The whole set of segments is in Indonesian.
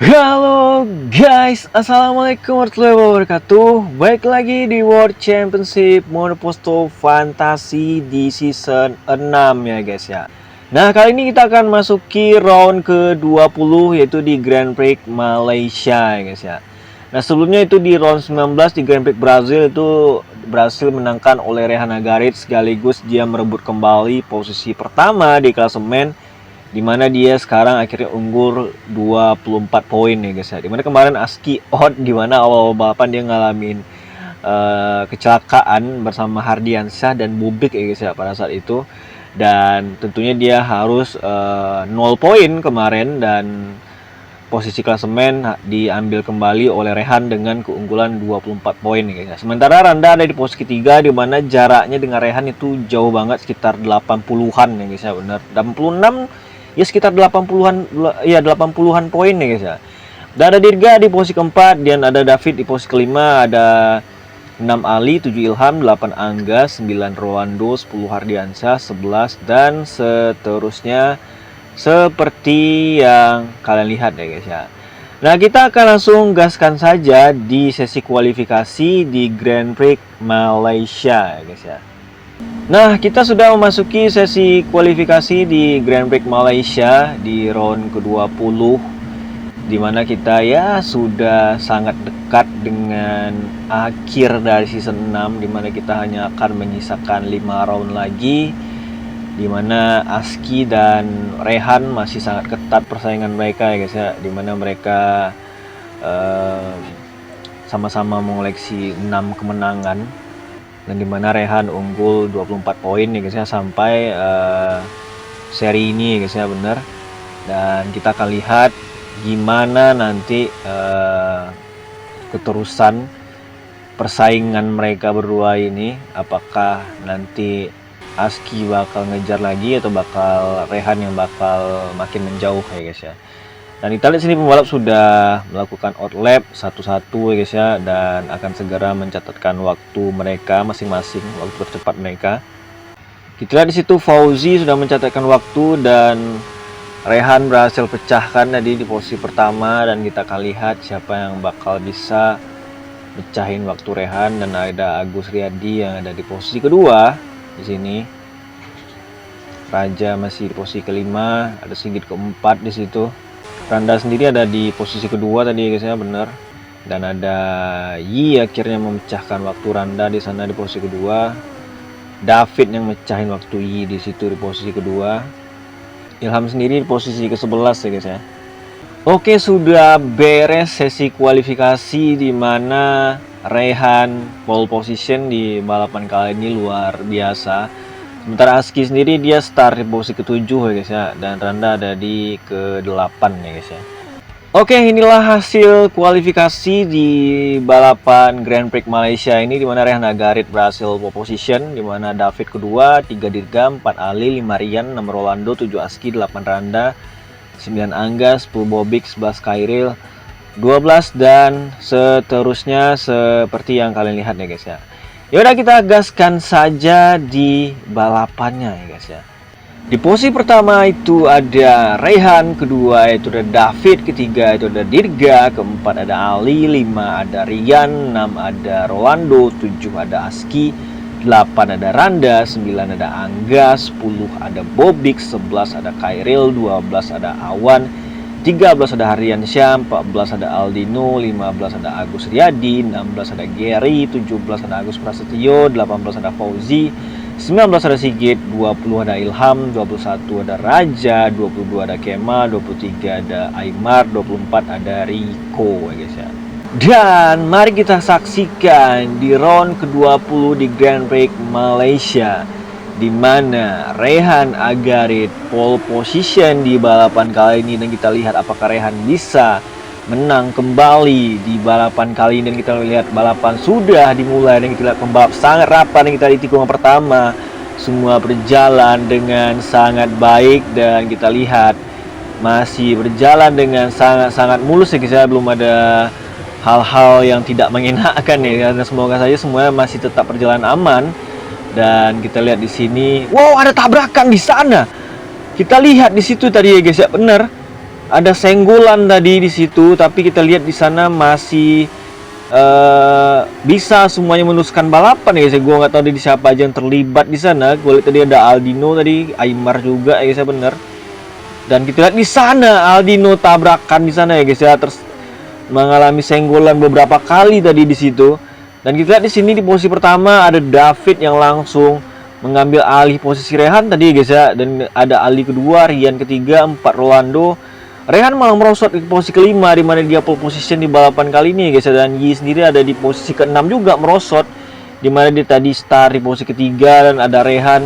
Halo guys, assalamualaikum warahmatullahi wabarakatuh. Baik lagi di World Championship Monoposto Fantasi di season 6 ya guys ya. Nah, kali ini kita akan masuki round ke-20 yaitu di Grand Prix Malaysia ya guys ya. Nah, sebelumnya itu di round 19 di Grand Prix Brazil itu berhasil menangkan oleh Rehan Agarit, sekaligus dia merebut kembali posisi pertama di klasemen, dimana dia sekarang akhirnya unggul 24 poin ya guys ya. Dimana kemarin Aski out, dimana awal balapan dia ngalamin kecelakaan bersama Hardiansyah dan Bubik ya guys ya pada saat itu. Dan tentunya dia harus 0 poin kemarin, dan posisi klasemen diambil kembali oleh Rehan dengan keunggulan 24 poin ya guys ya. Sementara Randa ada di posisi ketiga, di mana jaraknya dengan Rehan itu jauh banget, sekitar 80-an ya guys ya, benar 86 ya, sekitar 80-an ya, 80-an poin ya guys ya. Dan ada Dirga di posisi keempat, dan ada David di posisi kelima, ada 6 Ali, 7 Ilham, 8 Angga, 9 Roando, 10 Hardiansyah, 11 dan seterusnya seperti yang kalian lihat ya guys ya. Nah, kita akan langsung gaskan saja di sesi kualifikasi di Grand Prix Malaysia ya guys ya. Nah, kita sudah memasuki sesi kualifikasi di Grand Prix Malaysia di round ke-20, dimana kita ya sudah sangat dekat dengan akhir dari season 6, dimana kita hanya akan menyisakan 5 round lagi, dimana Aski dan Rehan masih sangat ketat persaingan mereka ya guys ya, dimana mereka sama-sama mengoleksi 6 kemenangan, dan dimana Rehan unggul 24 poin ya guys ya sampai seri ini ya guys ya, bener. Dan kita akan lihat gimana nanti keterusan persaingan mereka berdua ini, apakah nanti Aski bakal ngejar lagi atau bakal Rehan yang bakal makin menjauh ya guys ya. Dan kita lihat sini pembalap sudah melakukan outlap satu-satu ya guys ya, dan akan segera mencatatkan waktu mereka masing-masing, waktu tercepat mereka. Kita lihat di situ Fauzi sudah mencatatkan waktu, dan Rehan berhasil pecahkan tadi di posisi pertama, dan kita akan lihat siapa yang bakal bisa pecahin waktu Rehan. Dan ada Agus Riyadi yang ada di posisi kedua di sini. Raja masih di posisi kelima, ada Sigit keempat di situ. Randa sendiri ada di posisi kedua tadi guys ya, bener. Dan ada Yi akhirnya memecahkan waktu Randa di sana di posisi kedua. David yang mecahin waktu Yi di situ di posisi kedua. Ilham sendiri di posisi ke-11 ya guys ya. Oke, sudah beres sesi kualifikasi, di mana Rehan pole position di balapan kali ini luar biasa. Sementara Aski sendiri dia start di posisi ke-7 ya guys ya, dan Randa ada di ke-8 ya guys ya. Oke, inilah hasil kualifikasi di balapan Grand Prix Malaysia ini, di mana Rehan Agarit berhasil pole position, di mana David kedua, 3 Dirga, 4 Ali, 5 Rian, 6 Rolando, 7 Aski, 8 Randa, 9 Angga, 10 Bobik, 11 Kairil, 12 dan seterusnya seperti yang kalian lihat ya guys ya. Yaudah, kita gaskan saja di balapannya ya guys ya. Di posisi pertama itu ada Rehan, kedua itu ada David, ketiga itu ada Dirga, keempat ada Ali, 5 ada Rian, 6 ada Rolando, 7 ada Aski, 8 ada Randa, 9 ada Angga, 10 ada Bobik, 11 ada Kairil, 12 ada Awan, 13 ada Hardiansyah, 14 ada Aldino, 15 ada Agus Riyadi, 16 ada Gary, 17 ada Agus Prasetyo, 18 ada Fauzi, 19 ada Sigit, 20 ada Ilham, 21 ada Raja, 22 ada Kemal, 23 ada Aymar, 24 ada Riko ya guys ya. Dan mari kita saksikan di round ke-20 di Grand Prix Malaysia, di mana Rehan Agarit pole position di balapan kali ini, dan kita lihat apakah Rehan bisa menang kembali di balapan kali ini. Dan kita lihat balapan sudah dimulai, dan kita lihat pembalap sangat rapat, dan kita di tikungan pertama semua berjalan dengan sangat baik, dan kita lihat masih berjalan dengan sangat-sangat mulus ya guys ya, belum ada hal-hal yang tidak mengenakan ya, dan semoga saja semuanya masih tetap berjalan aman. Dan kita lihat di sini, wow, ada tabrakan di sana. Kita lihat di situ tadi ya guys ya, bener ada senggolan tadi di situ, tapi kita lihat di sana masih bisa semuanya meneruskan balapan ya guys ya. Gue nggak tahu di siapa aja yang terlibat di sana. Gue lihat tadi ada Aldino tadi, Aymar juga ya guys ya, bener. Dan kita lihat di sana Aldino tabrakan di sana ya guys ya, terus mengalami senggolan beberapa kali tadi di situ. Dan kita lihat di sini di posisi pertama ada David yang langsung mengambil alih posisi Rehan tadi ya guys ya. Dan ada Ali kedua, Rian ketiga, 4 Rolando. Rehan malah merosot di posisi kelima, di mana dia pole position di balapan kali ini guys ya. Dan Yi sendiri ada di posisi ke-6 juga merosot, di mana dia tadi start di posisi ketiga. Dan ada Rehan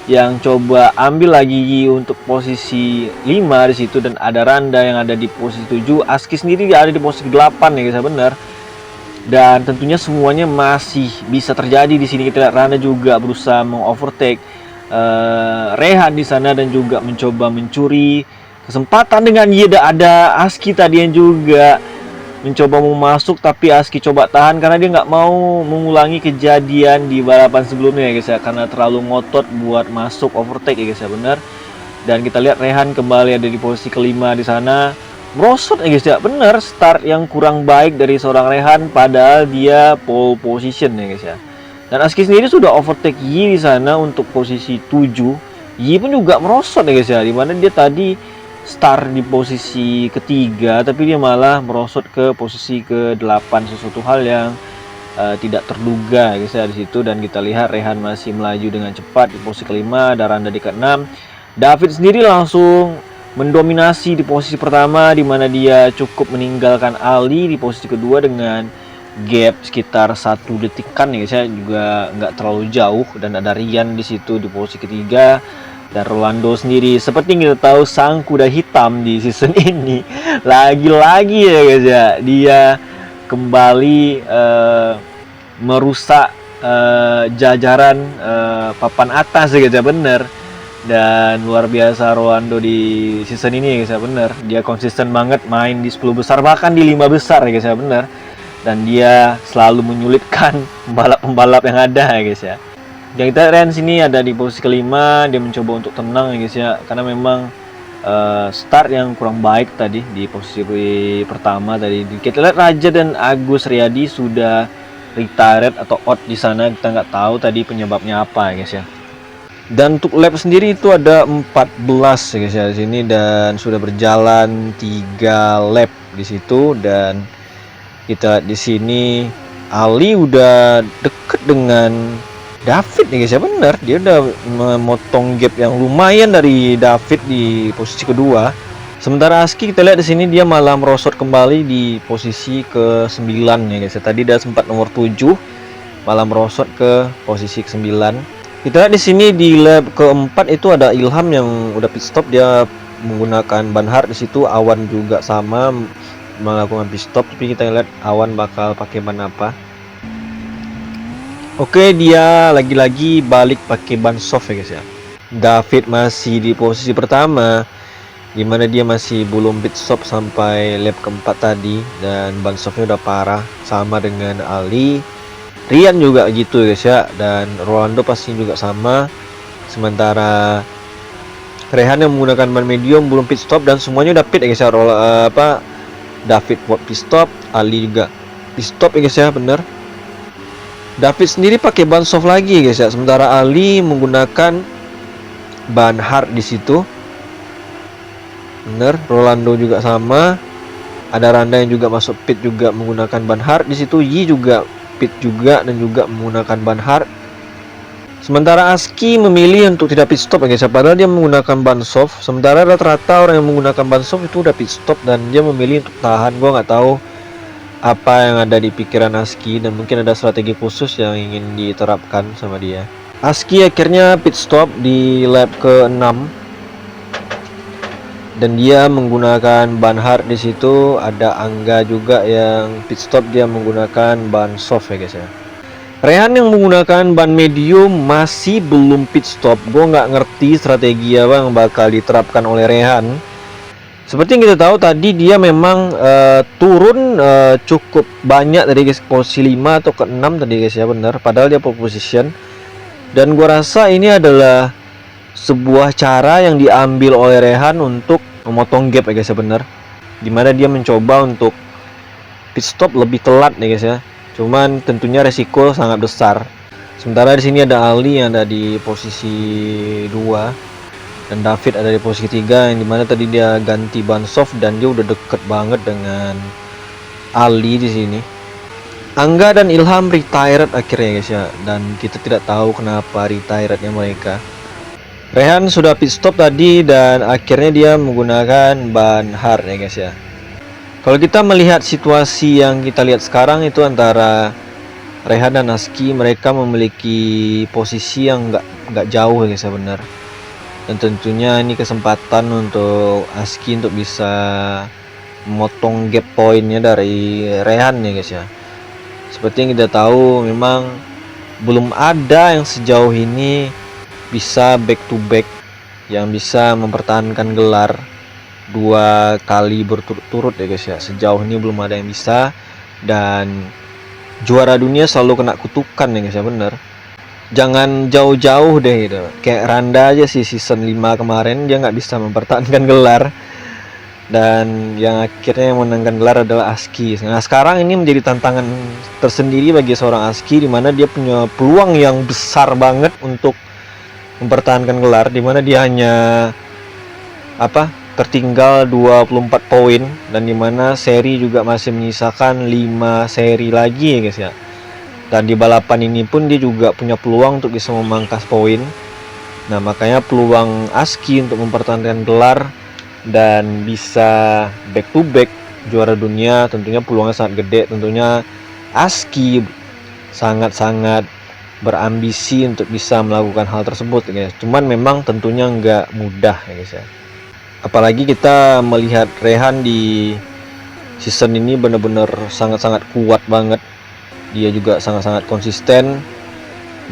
yang coba ambil lagi Yi untuk posisi 5 di situ. Dan ada Randa yang ada di posisi 7. Aski sendiri ada di posisi 8 ya guys ya, bener. Dan tentunya semuanya masih bisa terjadi di sini. Kita lihat Randa juga berusaha mengovertake Rehan di sana dan juga mencoba mencuri kesempatan dengan ada Aski tadi yang juga mencoba mau masuk, tapi Aski coba tahan karena dia nggak mau mengulangi kejadian di balapan sebelumnya ya guys ya, karena terlalu ngotot buat masuk overtake ya guys ya, benar. Dan kita lihat Rehan kembali ada di posisi kelima di sana, merosot ya guys ya, benar. Start yang kurang baik dari seorang Rehan padahal dia pole position ya guys ya. Dan Aski sendiri sudah overtake Yi di sana untuk posisi 7. Yi pun juga merosot ya guys ya, dimana dia tadi start di posisi ketiga tapi dia malah merosot ke posisi ke-8, sesuatu hal yang tidak terduga guys ya di situ. Dan kita lihat Rehan masih melaju dengan cepat di posisi kelima, ada Randa di ke-6. David sendiri langsung mendominasi di posisi pertama, di mana dia cukup meninggalkan Ali di posisi kedua dengan gap sekitar 1 detikan ya guys ya, juga nggak terlalu jauh. Dan ada Rian di situ di posisi ketiga. Dan Rolando sendiri seperti yang kita tahu sang kuda hitam di season ini, lagi-lagi ya guys ya, dia kembali merusak jajaran papan atas ya guys ya, bener. Dan luar biasa Rolando di season ini ya guys ya, bener. Dia konsisten banget main di 10 besar bahkan di 5 besar ya guys ya, bener. Dan dia selalu menyulitkan pembalap-pembalap yang ada ya guys ya. Yang kita lihat sini ada di posisi kelima, dia mencoba untuk tenang ya guys ya, karena memang start yang kurang baik tadi di posisi pertama tadi. Kita lihat Raja dan Agus Riyadi sudah retired atau out di sana, kita nggak tahu tadi penyebabnya apa ya guys ya. Dan untuk lap sendiri itu ada 14 ya guys ya di sini, dan sudah berjalan 3 lap di situ. Dan kita lihat di sini Ali udah deket dengan David nih guys ya, bener. Dia udah memotong gap yang lumayan dari David di posisi kedua. Sementara Aski kita lihat di sini dia malah merosot kembali di posisi ke-9 ya guys ya. Tadi dia sempat nomor 7, malah merosot ke posisi ke-9. Kita lihat di sini di lap keempat itu ada Ilham yang udah pit stop, dia menggunakan ban hard di situ. Awan juga sama melakukan pit stop, tapi kita lihat Awan bakal pakai ban apa. Oke, dia lagi-lagi balik pakai ban soft ya guys ya. David masih di posisi pertama, dimana dia masih belum pit stop sampai lap keempat tadi, dan ban softnya udah parah, sama dengan Ali. Rian juga gitu ya guys ya, dan Rolando pasti juga sama. Sementara Rehan yang menggunakan ban medium belum pit stop, dan semuanya udah pit ya guys ya. David buat pit stop, Ali juga pit stop ya guys ya, bener. David sendiri pakai ban soft lagi guys ya, sementara Ali menggunakan ban hard di situ. Bener, Rolando juga sama. Ada Randa yang juga masuk pit juga menggunakan ban hard di situ. Yi juga pit juga dan juga menggunakan ban hard. Sementara Aski memilih untuk tidak pit stop ya guys ya, padahal dia menggunakan ban soft. Sementara rata-rata orang yang menggunakan ban soft itu udah pit stop dan dia memilih untuk tahan. Gua nggak tahu apa yang ada di pikiran Aski, dan mungkin ada strategi khusus yang ingin diterapkan sama dia. Aski akhirnya pit stop di lap ke-6 dan dia menggunakan ban hard di situ. Ada Angga juga yang pit stop, dia menggunakan ban soft ya guys ya. Rehan yang menggunakan ban medium masih belum pit stop. Gue nggak ngerti strategi apa yang bakal diterapkan oleh Rehan. Seperti yang kita tahu tadi dia memang turun cukup banyak tadi guys, posisi 5 atau ke-6 tadi guys ya, benar. Padahal dia pole position. Dan gua rasa ini adalah sebuah cara yang diambil oleh Rehan untuk memotong gap ya guys ya, bener. Dimana dia mencoba untuk pit stop lebih telat ya guys ya. Cuman tentunya resiko sangat besar. Sementara di sini ada Ali yang ada di posisi 2 dan David ada di posisi 3, yang dimana tadi dia ganti ban soft dan dia udah deket banget dengan Ali di sini. Angga dan Ilham retired akhirnya guys ya, dan kita tidak tahu kenapa retirednya mereka. Rehan sudah pit stop tadi dan akhirnya dia menggunakan ban hard ya guys ya. Kalau kita melihat situasi yang kita lihat sekarang itu antara Rehan dan Aski, mereka memiliki posisi yang nggak jauh ya guys ya, benar. Dan tentunya ini kesempatan untuk Aski untuk bisa memotong gap poinnya dari Rehan ya guys ya. Seperti yang kita tahu, memang belum ada yang sejauh ini bisa back to back yang bisa mempertahankan gelar 2 kali berturut-turut ya guys ya. Sejauh ini belum ada yang bisa, dan juara dunia selalu kena kutukan ya guys ya, bener. Jangan jauh-jauh deh gitu. Kayak Randa aja sih season 5 kemarin dia nggak bisa mempertahankan gelar, dan yang akhirnya yang menangkan gelar adalah Aski. Nah sekarang ini menjadi tantangan tersendiri bagi seorang Aski, dimana dia punya peluang yang besar banget untuk mempertahankan gelar, dimana dia hanya tertinggal 24 poin, dan dimana seri juga masih menyisakan 5 seri lagi ya guys ya. Dan di balapan ini pun dia juga punya peluang untuk bisa memangkas poin. Nah makanya peluang Aski untuk mempertahankan gelar dan bisa back to back juara dunia tentunya peluangnya sangat gede. Tentunya Aski sangat-sangat berambisi untuk bisa melakukan hal tersebut guys. Cuman memang tentunya nggak mudah ya guys ya. Apalagi kita melihat Rehan di season ini benar-benar sangat-sangat kuat banget. Dia juga sangat-sangat konsisten.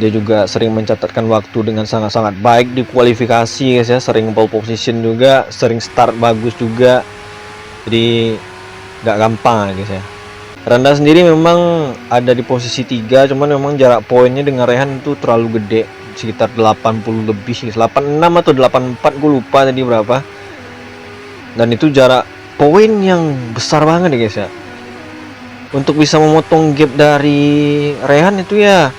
Dia juga sering mencatatkan waktu dengan sangat-sangat baik di kualifikasi guys ya, sering pole position juga, sering start bagus juga. Jadi nggak gampang guys ya. Randa sendiri memang ada di posisi 3, cuman memang jarak poinnya dengan Rehan itu terlalu gede, sekitar 80 lebih, 86 atau 84 gue lupa tadi berapa. Dan itu jarak poin yang besar banget ya guys ya. Untuk bisa memotong gap dari Rehan itu ya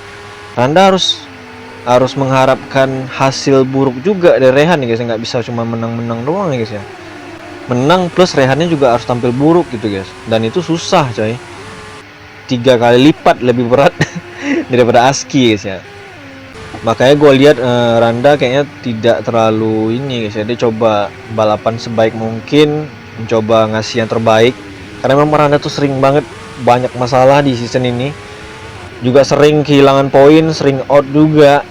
Randa harus mengharapkan hasil buruk juga dari Rehan ya guys, nggak bisa cuma menang-menang doang ya guys ya. Menang plus Rehannya juga harus tampil buruk gitu guys, dan itu susah coy. 3 kali lipat lebih berat daripada Aski guys ya. Makanya gue lihat Randa kayaknya tidak terlalu ini guys ya. Dia coba balapan sebaik mungkin, mencoba ngasih yang terbaik, karena memang Randa tuh sering banget banyak masalah di season ini. Juga sering kehilangan poin, sering out juga.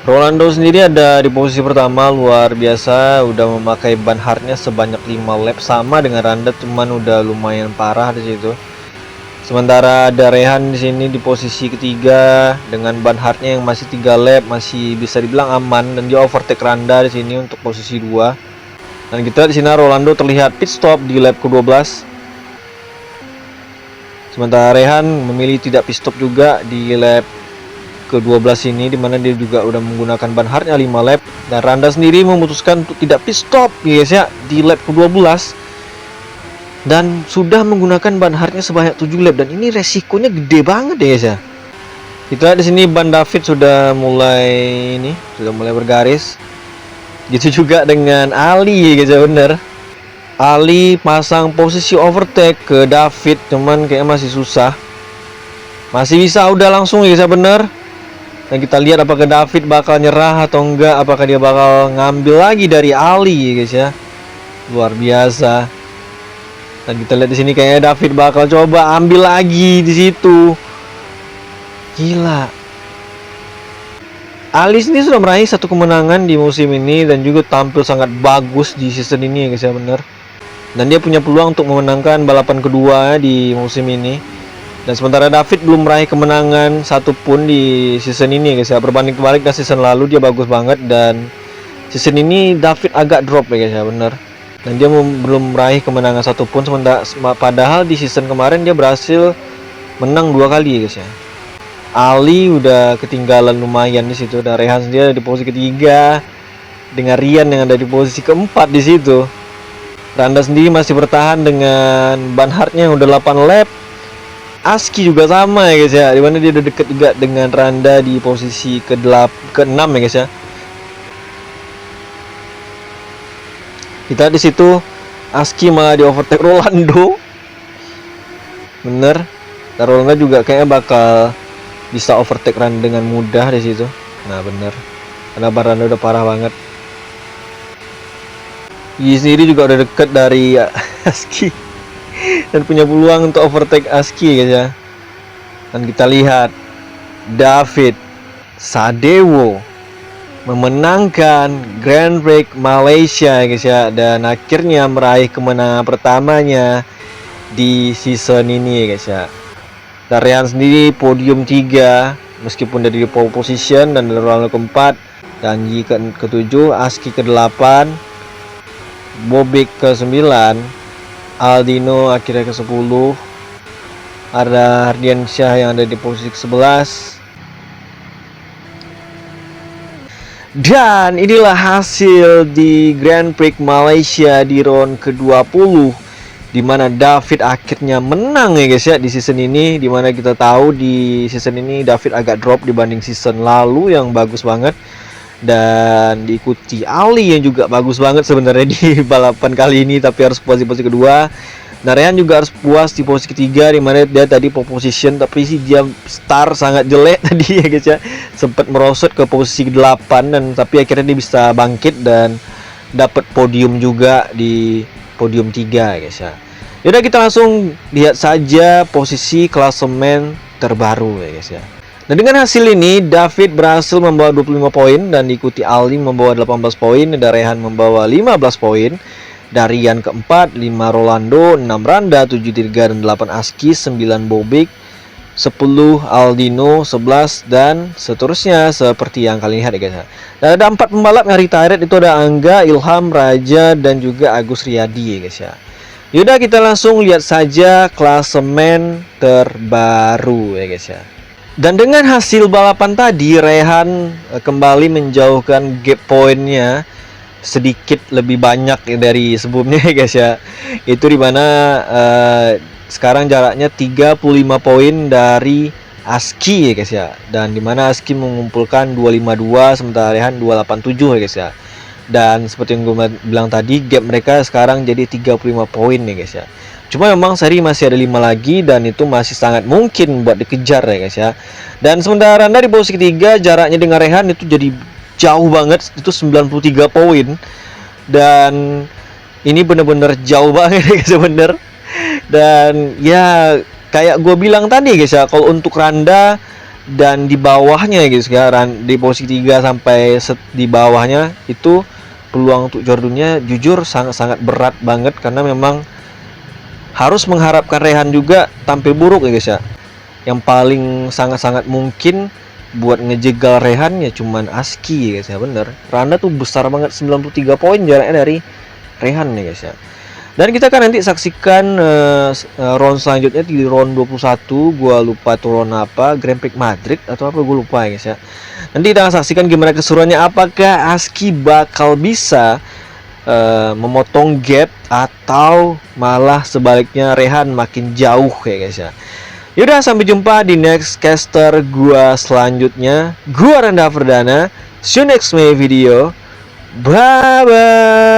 Rolando sendiri ada di posisi pertama, luar biasa, udah memakai ban hardnya sebanyak 5 lap sama dengan Randa, cuman udah lumayan parah di situ. Sementara ada Rehan di sini di posisi ketiga dengan ban hardnya yang masih 3 lap, masih bisa dibilang aman, dan dia overtake Randa di sini untuk posisi 2. Dan kita di sini Rolando terlihat pit stop di lap ke-12. Sementara Rehan memilih tidak pit stop juga di lap ke-12 ini, dimana dia juga udah menggunakan ban hardnya 5 lap. Dan Randa sendiri memutuskan untuk tidak pit stop guys ya di lap ke-12, dan sudah menggunakan ban hardnya sebanyak 7 lap, dan ini resikonya gede banget ya guys ya. Kita lihat di sini ban David sudah mulai bergaris. Gitu juga dengan Ali guys ya, bener. Ali pasang posisi overtake ke David, cuman kayaknya masih susah. Masih bisa udah langsung ya guys ya, bener. Dan kita lihat apakah David bakal nyerah atau enggak, apakah dia bakal ngambil lagi dari Ali ya guys ya. Luar biasa. Dan kita lihat di sini kayaknya David bakal coba ambil lagi di situ. Gila. Ali ini sudah meraih 1 kemenangan di musim ini dan juga tampil sangat bagus di season ini ya guys ya, bener. Dan dia punya peluang untuk memenangkan balapan kedua di musim ini. Dan sementara David belum meraih kemenangan satupun di season ini guys ya. Berbanding terbalik dengan season lalu dia bagus banget, dan season ini David agak drop ya guys ya, bener. Dan dia belum meraih kemenangan satupun, padahal di season kemarin dia berhasil menang 2 kali ya guys ya. Ali udah ketinggalan lumayan di situ, dan Rehan sendiri ada di posisi ketiga dengan Rian yang ada di posisi keempat di situ. Randa sendiri masih bertahan dengan ban hardnya yang udah 8 lap. Aski juga sama ya guys ya, dimana dia udah deket juga dengan Randa di posisi ke-6 ya guys ya. Kita di situ Aski malah di overtake Rolando. Bener. Dan Rolando juga kayaknya bakal bisa overtake Randa dengan mudah di situ. Nah bener, karena Randa udah parah banget. Yi sendiri juga udah deket dari Aski dan punya peluang untuk overtake Aski guys ya. Dan kita lihat David Sadewo memenangkan Grand Prix Malaysia guys ya, dan akhirnya meraih kemenangan pertamanya di season ini guys ya. Dan Rehan sendiri podium 3 meskipun dari pole position, dan Rolando ke-4, dan Yi ke-7, Aski ke-8, Bobik ke-9, Aldino akhirnya ke-10, ada Hardiansyah yang ada di posisi ke-11. Dan inilah hasil di Grand Prix Malaysia di round ke-20, dimana David akhirnya menang ya guys ya di season ini. Dimana kita tahu di season ini David agak drop dibanding season lalu yang bagus banget, dan diikuti Ali yang juga bagus banget sebenarnya di balapan kali ini, tapi harus puas di posisi kedua. Nah, Rehan juga harus puas di posisi ketiga, dimana dia tadi pole position tapi sih dia start sangat jelek tadi ya guys ya, sempat merosot ke posisi 8, dan tapi akhirnya dia bisa bangkit dan dapat podium juga di podium 3 ya guys ya. Yaudah, kita langsung lihat saja posisi klasemen terbaru ya guys ya. Dan dengan hasil ini David berhasil membawa 25 poin, dan diikuti Ali membawa 18 poin, dan Rehan membawa 15 poin. Dari Yan ke-4, 5 Rolando, 6 Randa, 7 Dirga, dan 8 Aski, 9 Bobik, 10 Aldino, 11, dan seterusnya seperti yang kalian lihat ya guys. Dan ada 4 pembalap yang retired, itu ada Angga, Ilham, Raja, dan juga Agus Riyadi ya guys ya. Yaudah, kita langsung lihat saja klasemen terbaru ya guys ya. Dan dengan hasil balapan tadi, Rehan kembali menjauhkan gap poinnya sedikit lebih banyak dari sebelumnya ya guys ya. Itu dimana sekarang jaraknya 35 poin dari Aski ya guys ya. Dan dimana Aski mengumpulkan 252 sementara Rehan 287 ya guys ya. Dan seperti yang gue bilang tadi, gap mereka sekarang jadi 35 poin ya guys ya. Cuma memang seri masih ada 5 lagi, dan itu masih sangat mungkin buat dikejar ya guys ya. Dan sementara Randa di posisi ketiga, jaraknya dengan Rehan itu jadi jauh banget, itu 93 poin. Dan ini bener-bener jauh banget ya guys bener. Dan ya kayak gue bilang tadi guys ya, kalau untuk Randa dan di bawahnya ya guys ya, di posisi 3 sampai di bawahnya itu peluang untuk juara dunia jujur sangat-sangat berat banget, karena memang harus mengharapkan Rehan juga tampil buruk ya guys ya. Yang paling sangat-sangat mungkin buat ngejegal Rehan ya cuman Aski ya guys ya, bener. Randa tuh besar banget, 93 poin jaraknya dari Rehan ya guys ya. Dan kita kan nanti saksikan round selanjutnya di round 21. Gua lupa tuh round apa, Grand Prix Madrid atau apa, gue lupa ya guys ya. Nanti kita akan saksikan gimana keseruannya, apakah Aski bakal bisa memotong gap atau malah sebaliknya Rehan makin jauh ya guys ya. Yaudah, sampai jumpa di next caster gua selanjutnya. Gua Randa Ferdana. See you next video. Bye bye.